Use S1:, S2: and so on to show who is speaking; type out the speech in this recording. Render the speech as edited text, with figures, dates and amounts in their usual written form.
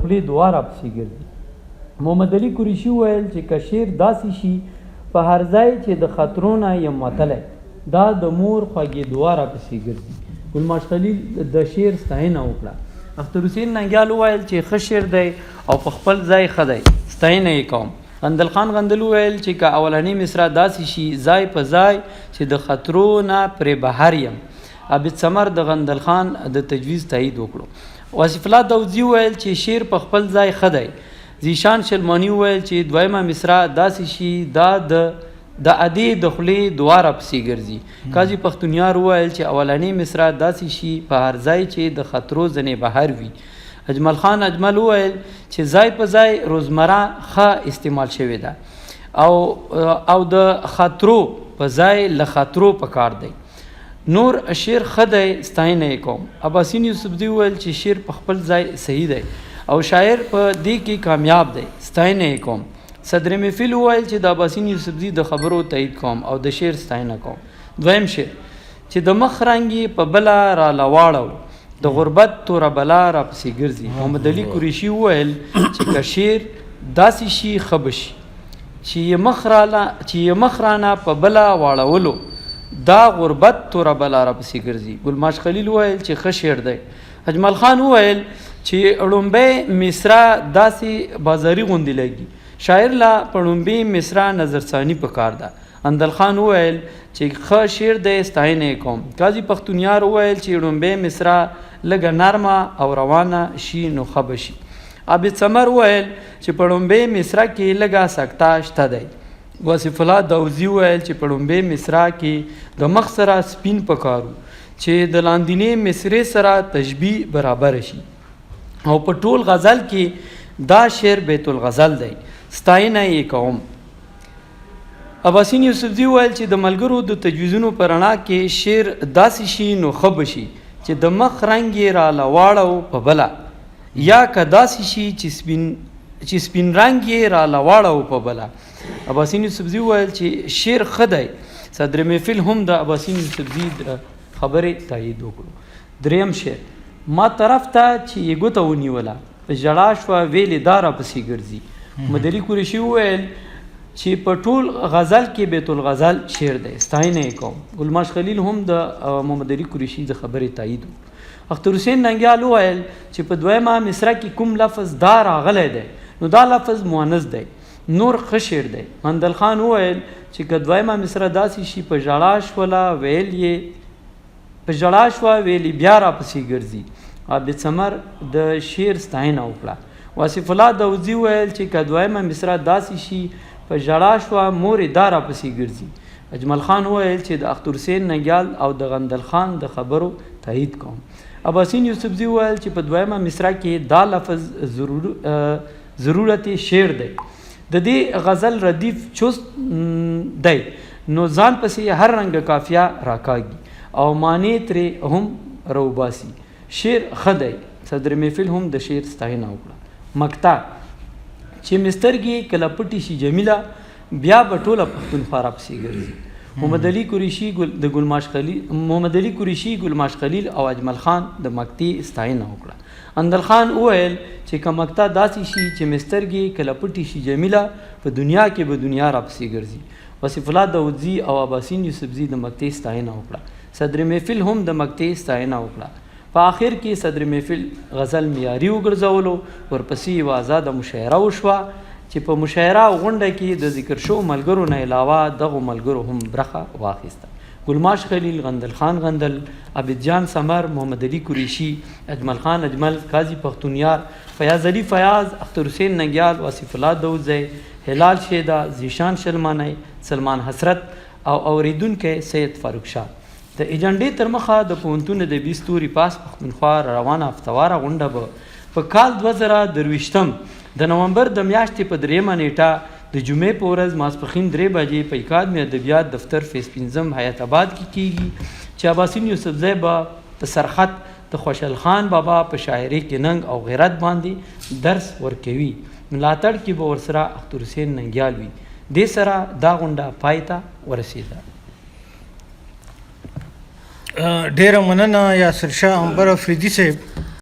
S1: خولې دواړه پسې ګرځي. محمد علي قریشي وویل چې که شعر داسې شي په هر ځای چې د خطرو نه یم وتلی دا د مور خوږې دواړه پسې ګرځي. ګلماش خلیل د شعر ستاینه وکړه. اختر حسین ننګیال وویل چې ښه شعر دی او په خپل ځای ښه دی، ستاینه یې کوم. غندل خان غندل وویل چې که اولنی مصرع داسې شي ځای په ځای چې د خطرو نه پرې بهر یم. عابد ثمر د غندل خان د تجویز تایید وکړو. واصف الله داودزي وویل چې شعر په خپل ځای ښه دی. زیشان شلمانی وویل چې دویمه مصرع داسې شي دا د ادې د خولې دواړه پسې ګرځي. قاضي پښتونیار وویل چې اولنی مصرع داسې شي په هر ځای چې د خطرو ځنې بهر وي. اجمل خان اجمل وویل چې ځای په ځای روزمره ښه استعمال شوې ده او د خطرو په ځای له خطرو پکار دی. نور شعر ښه دی، ستاینه یې کوم. عباسین یوسفزي وویل چې شعر په خپل ځای صحیح دی او شاعر په دې کې کامیاب دی، ستاینه یې کوم. صدر محفل وویل چې د عباسین یوسفزي د خبرو تایید کوم او د شعر ستاینه کوم. دویم شعر چې د مخ رنګ یې په بله را لواړو د غربت توره بلا را پسې ګرځي. محمد علي قریشي وویل چې که شعر داسې شي ښه به شي چې یې مخ رانه په بله واړولو دا غربت توره بلا را پسې ګرځي. ګلماش خلیل وویل چې ښه شعر دی. اجمل خان وویل چې ړومبی مصرع داسې بازاري غوندې لګي، شاعر لا په ړومبي مصرع نظرثاني پکار ده. اندل خان وویل چې ښه شعر دی، ستاینه یې کوم. قاضي پښتونیار وویل چې ړومبی مصرع لږه نرمه او روانه شي نو ښه به شي. عابد ثمر وویل چې په ړومبی مصرع کې لږه سکته شته دی. واصف الله داودزي وویل چې په ړومبی مصرع کې د مخ سره سپین پکارو چې د لاندینې مصرع سره تشبیه برابر شي او په ټول غزل کې دا شعر بیت الغزل دی، ستاینه یې کوم. عباسین یوسفزي وویل چې د ملګرو د تجویزونو په رڼا کې شعر داسې شي نو ښه به شي چې د مخ رنګ یې را لواړو په بله، یا که داسې شي چې سپین رنګ یې را لواړو په بله. عباسین یوسفزي وویل چې شعر ښه دی. صدر محفل هم د عباسین یوسفزي د خبرې تایید وکړو. دریم شعر ما طرف ته چې یې ګوته ونیوله په ژړا شوه ویلې دا را پسې ګرځي. محمد علي قریشي وویل چې په ټول غزل کې بیت الغزل شعر دی، ستاینه یې کوم. ګلماش خلیل هم د محمد علي قریشي د خبرې تایید وکړو. اختر حسین ننګیال وویل چې په دویمه مصرع کې کوم لفظ دا راغلی دی نو دا لفظ مؤنث دی، نور ښه شعر دی. مندل خان وویل چې که دویمه مصرع داسې شي په ژړا شوه ویلې بیا را پسې ګرځي. عابد ثمر د شعر ستاینه وکړه. واصف الله داودزي وویل چې که دویمه مصرع داسې شي په ژړا شوه مورې دا را پسې ګرځي. اجمل خان وویل چې د اختر حسین ننګیال او د غندل خان د خبرو تایید کوم. عباسین یوسفزي وویل چې په دویمه مصرع کې دا لفظ ضرورت شعر دی. د دې غزل ردیف چست دی نو ځان پسې هر رنګ قافیه راکاږي او معنی ترې هم روباسي. شعر ښه دی. صدر محفل هم د شعر ستاینه وکړه. مقطع چې مسترګې کله پټې شي جمیله بیا به ټوله پښتونخوا را پسې ګرځي. محمد علي قریشي ګلماش خلیل او اجمل خان د مقطع ستاینه وکړه. اندل خان وویل چې که مقطع داسې شي چې مسترګې کله پټې شي جمیله په دنیا کې به دنیا را پسې ګرځي. واصف الله داودزي او عباسین یوسفزي د مقطع ستاینه وکړه. صدر محفل هم د مقطع ستاینه وکړه. په آخر کې صدر محفل غزل معیاري وګرځولو، ورپسې یوه آزاده مشاعره وشوه چې په مشاعره او غونډه کې د ذکر شوو ملګرو نه علاوه دغو ملګرو هم برخه واخیسته. ګلماش خلیل، غندل خان غندل، عابد جان ثمر، محمد علي قریشي، اجمل خان اجمل، قاضي پښتونیار، فیاض علي فیاض، اختر حسین ننګیال، واصف الله داودزی، هلال شیدا، زیشان شلمانی، سلمان حسرت او اوریدونکی سید فاروق شاه. د ایجنډې تر مخه د پوهنتون ادبي ستوري پاس پښتونخوا روانه هفتواره غونډه به په کال 2023 د نومبر د میاشتې په 3 نیټه د جمعې په ورځ ماسپښین 3 بجې په اکادمي ادبیات دفتر فیس 5 حیات آباد کې کیږي چې عباسین یوسفزی به په سرخط د خوشحال خان بابا په شاعري کې ننګ او غیرت باندې درس ورکوي. ملاتړ کې به ورسره اختر حسین ننګیال وي. دې سره دا غونډه پای ته ورسېده.
S2: ډیره مننه یاسر شاه انبر افریدي صاحب